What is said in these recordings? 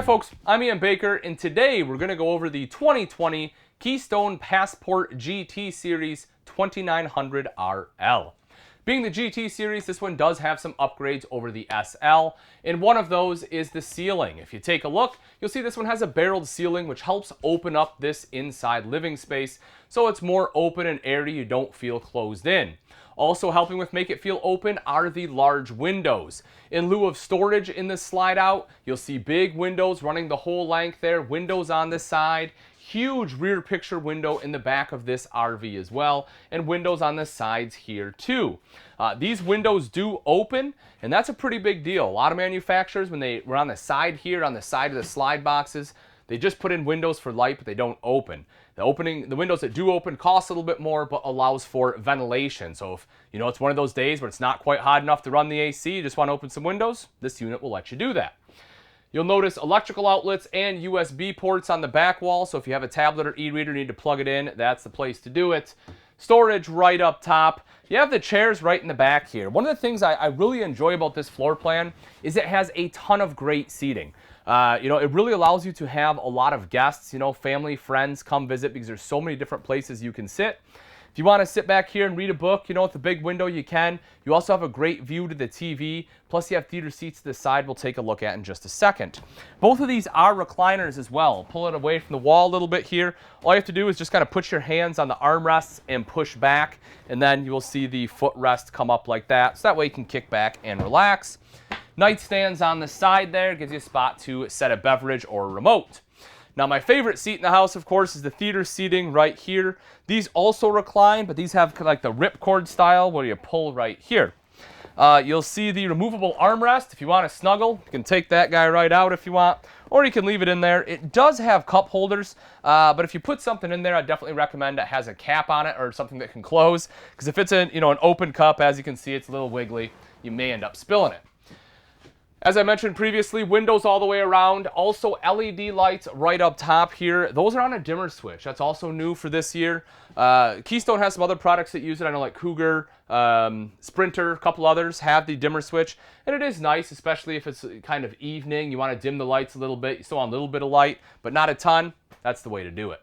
folks, I'm Ian Baker, and today we're going to go over the 2020 Keystone Passport GT Series 2900 RL. Being the GT series, this one does have some upgrades over the SL, and one of those is the ceiling. If you take a look, you'll see this one has a barreled ceiling, which helps open up this inside living space, so it's more open and airy, you don't feel closed in. Also helping with make it feel open are the large windows. In lieu of storage in this slide out, you'll see big windows running the whole length there, windows on the side, huge rear picture window in the back of this RV as well, and windows on the sides here too. These windows do open, and that's a pretty big deal. A lot of manufacturers, when they were on the side here, on the side of the slide boxes, they just put in windows for light, but they don't open. The windows that do open cost a little bit more, but allows for ventilation. So if you know it's one of those days where it's not quite hot enough to run the AC, you just want to open some windows, this unit will let you do that. You'll notice electrical outlets and USB ports on the back wall, so if you have a tablet or e-reader, you need to plug it in, that's the place to do it. Storage right up top. You have the chairs right in the back here. One of the things I really enjoy about this floor plan is it has a ton of great seating. It really allows you to have a lot of guests, family, friends come visit because there's so many different places you can sit. If you want to sit back here and read a book, with the big window, you can. You also have a great view to the TV, plus you have theater seats to the side we'll take a look at in just a second. Both of these are recliners as well. Pull it away from the wall a little bit here. All you have to do is just kind of put your hands on the armrests and push back, and then you will see the footrest come up like that, so that way you can kick back and relax. Nightstands on the side there, gives you a spot to set a beverage or a remote. Now my favorite seat in the house, of course, is the theater seating right here. These also recline, but these have like the ripcord style where you pull right here. You'll see the removable armrest. If you want to snuggle, you can take that guy right out if you want, or you can leave it in there. It does have cup holders, but if you put something in there, I definitely recommend it has a cap on it or something that can close, because if it's an open cup, as you can see, it's a little wiggly, you may end up spilling it. As I mentioned previously, windows all the way around, also LED lights right up top here. Those are on a dimmer switch. That's also new for this year. Keystone has some other products that use it. I know like Cougar, Sprinter, a couple others have the dimmer switch. And it is nice, especially if it's kind of evening. You want to dim the lights a little bit. You still want a little bit of light, but not a ton. That's the way to do it.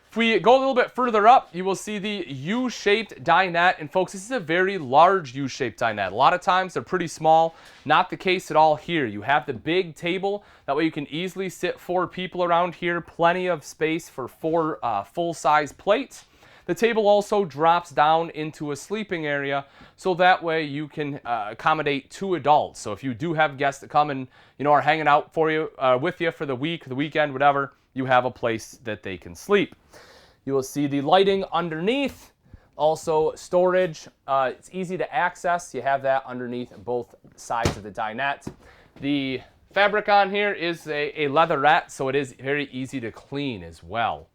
If we go a little bit further up, you will see the U-shaped dinette. And folks, this is a very large U-shaped dinette. A lot of times they're pretty small. Not the case at all here. You have the big table. That way you can easily sit 4 people around here. Plenty of space for 4 full-size plates. The table also drops down into a sleeping area, so that way you can accommodate 2 adults. So if you do have guests that come and are hanging out with you for the week, the weekend, whatever, you have a place that they can sleep. You will see the lighting underneath, also storage. It's easy to access. You have that underneath both sides of the dinette. The fabric on here is a leatherette, so it is very easy to clean as well.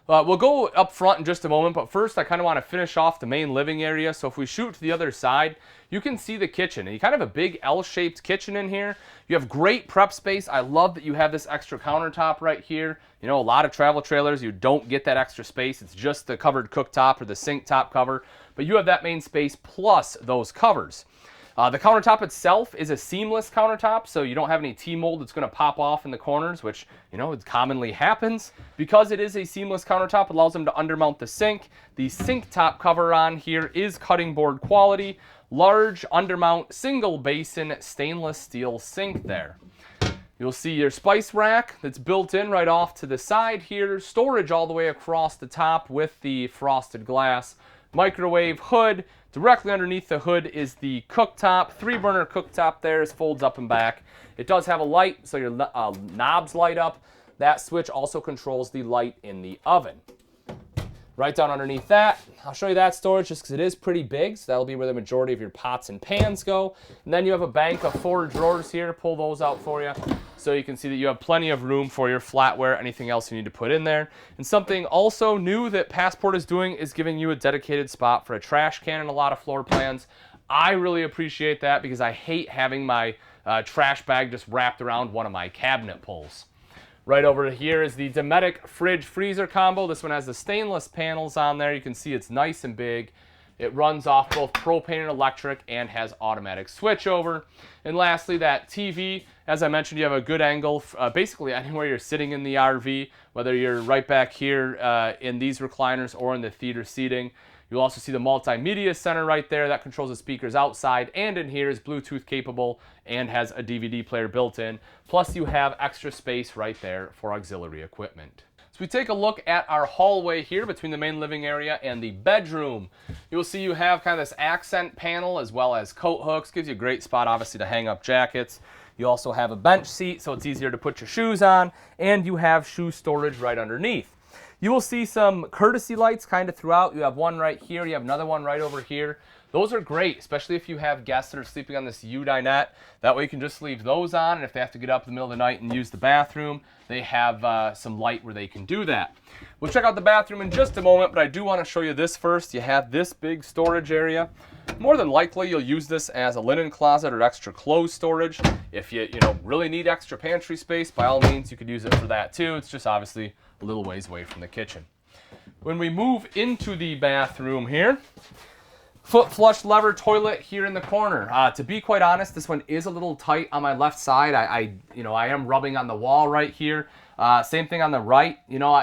We'll go up front in just a moment, but first I kind of want to finish off the main living area. So if we shoot to the other side, you can see the kitchen. And you kind of have a big L-shaped kitchen in here. You have great prep space. I love that you have this extra countertop right here. A lot of travel trailers, you don't get that extra space. It's just the covered cooktop or the sink top cover. But you have that main space plus those covers. The countertop itself is a seamless countertop, so you don't have any T-mold that's going to pop off in the corners, which, it commonly happens. Because it is a seamless countertop, it allows them to undermount the sink. The sink top cover on here is cutting board quality. Large undermount single basin stainless steel sink there. You'll see your spice rack that's built in right off to the side here. Storage all the way across the top with the frosted glass. Microwave hood. Directly underneath the hood is the cooktop. 3-burner cooktop there. It folds up and back. It does have a light, so your knobs light up. That switch also controls the light in the oven. Right down underneath that, I'll show you that storage just because it is pretty big, so that'll be where the majority of your pots and pans go. And then you have a bank of 4 drawers here. Pull those out for you so you can see that you have plenty of room for your flatware, anything else you need to put in there. And something also new that Passport is doing is giving you a dedicated spot for a trash can in a lot of floor plans. I really appreciate that because I hate having my trash bag just wrapped around one of my cabinet pulls. Right over here is the Dometic fridge freezer combo. This one has the stainless panels on there. You can see it's nice and big. It runs off both propane and electric and has automatic switchover. And lastly, that TV, as I mentioned, you have a good angle basically anywhere you're sitting in the RV, whether you're right back here in these recliners or in the theater seating. You'll also see the multimedia center right there that controls the speakers outside, and in here is Bluetooth capable and has a DVD player built in. Plus you have extra space right there for auxiliary equipment. So we take a look at our hallway here between the main living area and the bedroom. You'll see you have kind of this accent panel as well as coat hooks. Gives you a great spot obviously to hang up jackets. You also have a bench seat so it's easier to put your shoes on, and you have shoe storage right underneath. You will see some courtesy lights kind of throughout. You have one right here, you have another one right over here. Those are great, especially if you have guests that are sleeping on this Dinette. That way you can just leave those on, and if they have to get up in the middle of the night and use the bathroom, they have some light where they can do that. We'll check out the bathroom in just a moment, but I do want to show you this first. You have this big storage area. More than likely, you'll use this as a linen closet or extra clothes storage. If you really need extra pantry space, by all means, you could use it for that too. It's just obviously a little ways away from the kitchen. When we move into the bathroom here, foot flush lever toilet here in the corner. To be quite honest, this one is a little tight on my left side. I am rubbing on the wall right here. Same thing on the right.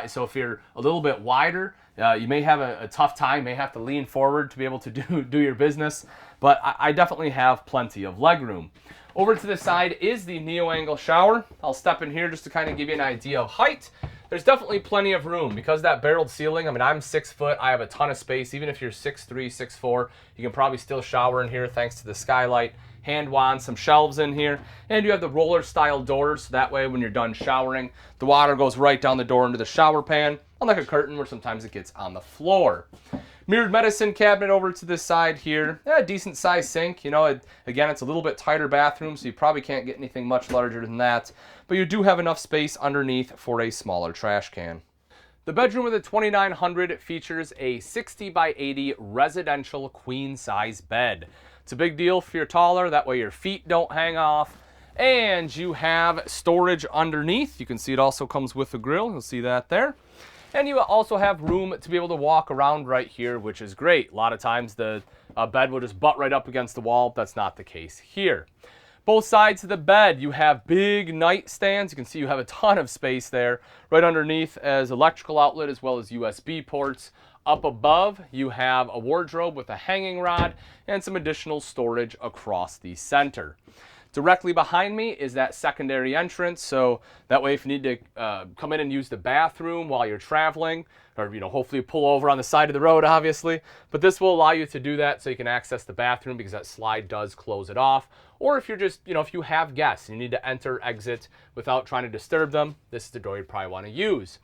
So if you're a little bit wider, you may have a tough time. You may have to lean forward to be able to do your business. But I definitely have plenty of leg room. Over to the side is the neo-angle shower. I'll step in here just to kind of give you an idea of height. There's definitely plenty of room because that barreled ceiling, I mean, I'm 6 foot, I have a ton of space. Even if you're 6'3", 6'4", you can probably still shower in here thanks to the skylight, hand wand, some shelves in here, and you have the roller style doors, so that way when you're done showering, the water goes right down the door into the shower pan, unlike a curtain where sometimes it gets on the floor. Mirrored medicine cabinet over to this side here. Decent sized sink. Again, it's a little bit tighter bathroom, so you probably can't get anything much larger than that. But you do have enough space underneath for a smaller trash can. The bedroom of the 2900 features a 60 by 80 residential queen size bed. It's a big deal if you're taller, that way your feet don't hang off. And you have storage underneath. You can see it also comes with a grill. You'll see that there. And you also have room to be able to walk around right here, which is great. A lot of times the bed will just butt right up against the wall. That's not the case here. Both sides of the bed, you have big nightstands. You can see you have a ton of space there. Right underneath as electrical outlet as well as USB ports. Up above, you have a wardrobe with a hanging rod and some additional storage across the center. Directly behind me is that secondary entrance, so that way if you need to come in and use the bathroom while you're traveling, or hopefully pull over on the side of the road, obviously, but this will allow you to do that so you can access the bathroom because that slide does close it off. Or if you're just, if you have guests and you need to enter, exit without trying to disturb them, this is the door you probably want to use.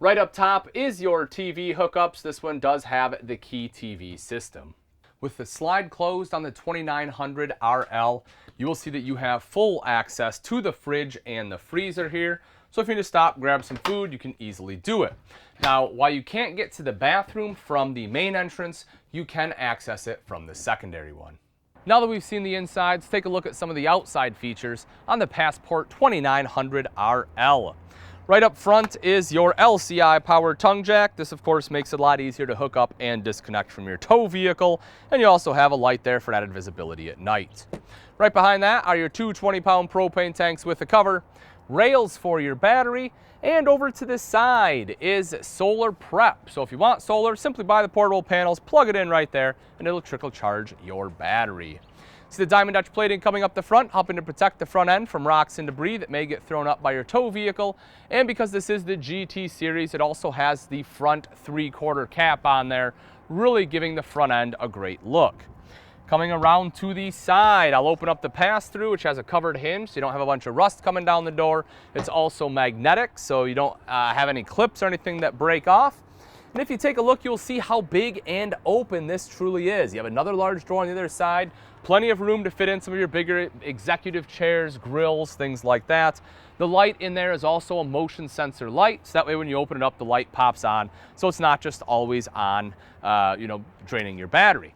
Right up top is your TV hookups. This one does have the Key TV system. With the slide closed on the 2900 RL, you will see that you have full access to the fridge and the freezer here. So if you need to stop, grab some food, you can easily do it. Now, while you can't get to the bathroom from the main entrance, you can access it from the secondary one. Now that we've seen the inside, let's take a look at some of the outside features on the Passport 2900 RL. Right up front is your LCI powered tongue jack. This of course makes it a lot easier to hook up and disconnect from your tow vehicle, and you also have a light there for added visibility at night. Right behind that are your two 20-pound propane tanks with a cover, rails for your battery, and over to the side is solar prep. So if you want solar, simply buy the portable panels, plug it in right there, and it'll trickle charge your battery. See the Diamond Dutch plating coming up the front, helping to protect the front end from rocks and debris that may get thrown up by your tow vehicle. And because this is the GT series, it also has the front 3/4 cap on there, really giving the front end a great look. Coming around to the side, I'll open up the pass-through, which has a covered hinge, so you don't have a bunch of rust coming down the door. It's also magnetic, so you don't have any clips or anything that break off. And if you take a look, you'll see how big and open this truly is. You have another large door on the other side, plenty of room to fit in some of your bigger executive chairs, grills, things like that. The light in there is also a motion sensor light, so that way when you open it up, the light pops on, so it's not just always on, draining your battery.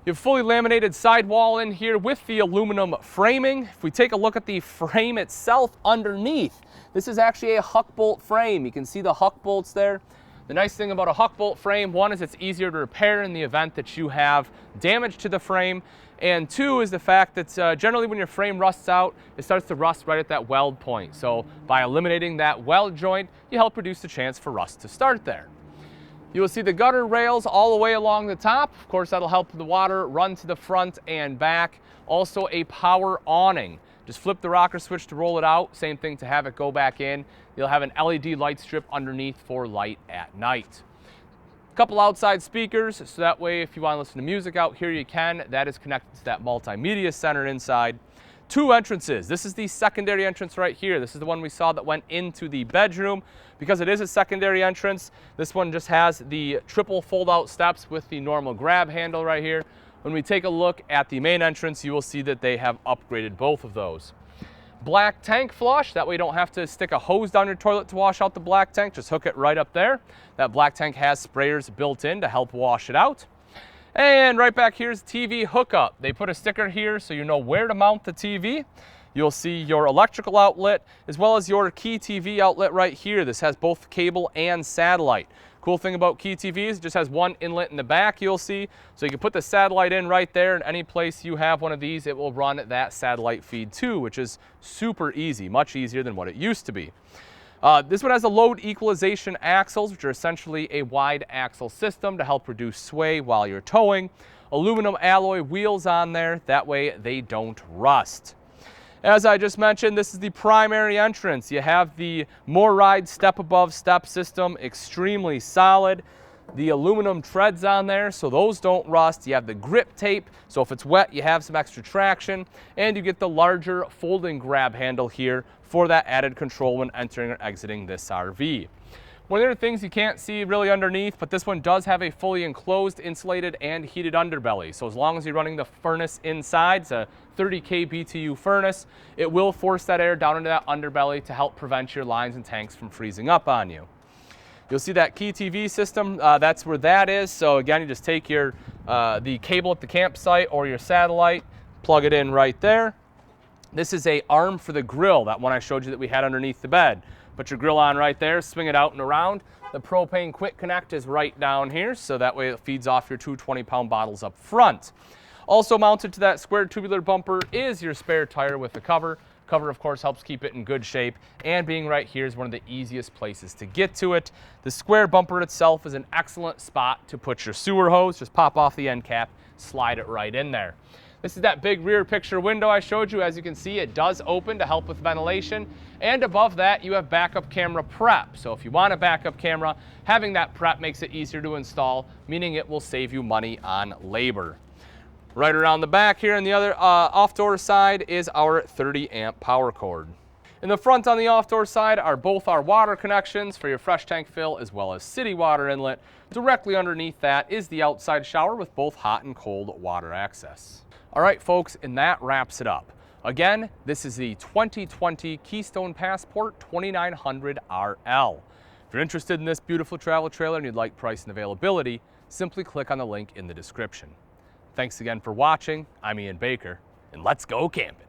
You have fully laminated sidewall in here with the aluminum framing. If we take a look at the frame itself underneath, this is actually a huck bolt frame. You can see the huck bolts there. The nice thing about a huck bolt frame, one is it's easier to repair in the event that you have damage to the frame, and two is the fact that generally when your frame rusts out, it starts to rust right at that weld point. So by eliminating that weld joint, you help reduce the chance for rust to start there. You will see the gutter rails all the way along the top. Of course, that'll help the water run to the front and back. Also a power awning. Just flip the rocker switch to roll it out. Same thing to have it go back in. You'll have an LED light strip underneath for light at night. A couple outside speakers, so that way if you want to listen to music out here, you can. That is connected to that multimedia center inside. Two entrances. This is the secondary entrance right here. This is the one we saw that went into the bedroom. Because it is a secondary entrance, this one just has the triple fold-out steps with the normal grab handle right here. When we take a look at the main entrance, you will see that they have upgraded both of those. Black tank flush, that way you don't have to stick a hose down your toilet to wash out the black tank, just hook it right up there. That black tank has sprayers built in to help wash it out. And right back here's TV hookup. They put a sticker here so you know where to mount the TV. You'll see your electrical outlet as well as your Key TV outlet right here. This has both cable and satellite. Cool thing about Key TVs, it just has one inlet in the back, you'll see. So you can put the satellite in right there, and any place you have one of these, it will run that satellite feed too, which is super easy, much easier than what it used to be. This one has a load equalization axles, which are essentially a wide axle system to help reduce sway while you're towing. Aluminum alloy wheels on there, that way they don't rust. As I just mentioned, this is the primary entrance. You have the MORryde step above step system, extremely solid. The aluminum treads on there, so those don't rust. You have the grip tape, so if it's wet, you have some extra traction. And you get the larger folding grab handle here for that added control when entering or exiting this RV. One of the other things you can't see really underneath, but this one does have a fully enclosed, insulated, and heated underbelly. So as long as you're running the furnace inside, it's a 30K BTU furnace, it will force that air down into that underbelly to help prevent your lines and tanks from freezing up on you. You'll see that Key TV system, that's where that is. So again, you just take your the cable at the campsite or your satellite, plug it in right there. This is a arm for the grill, that one I showed you that we had underneath the bed. Put your grill on right there, swing it out and around. The propane quick connect is right down here, so that way it feeds off your two 20-pound bottles up front. Also mounted to that square tubular bumper is your spare tire with the cover. Cover, of course, helps keep it in good shape, and being right here is one of the easiest places to get to it. The square bumper itself is an excellent spot to put your sewer hose. Just pop off the end cap, slide it right in there. This is that big rear picture window I showed you. As you can see, it does open to help with ventilation. And above that, you have backup camera prep. So if you want a backup camera, having that prep makes it easier to install, meaning it will save you money on labor. Right around the back here on the other off-door side is our 30-amp power cord. In the front on the off-door side are both our water connections for your fresh tank fill as well as city water inlet. Directly underneath that is the outside shower with both hot and cold water access. All right, folks, and that wraps it up. Again, this is the 2020 Keystone Passport 2900 RL. If you're interested in this beautiful travel trailer and you'd like price and availability, simply click on the link in the description. Thanks again for watching. I'm Ian Baker, and let's go camping.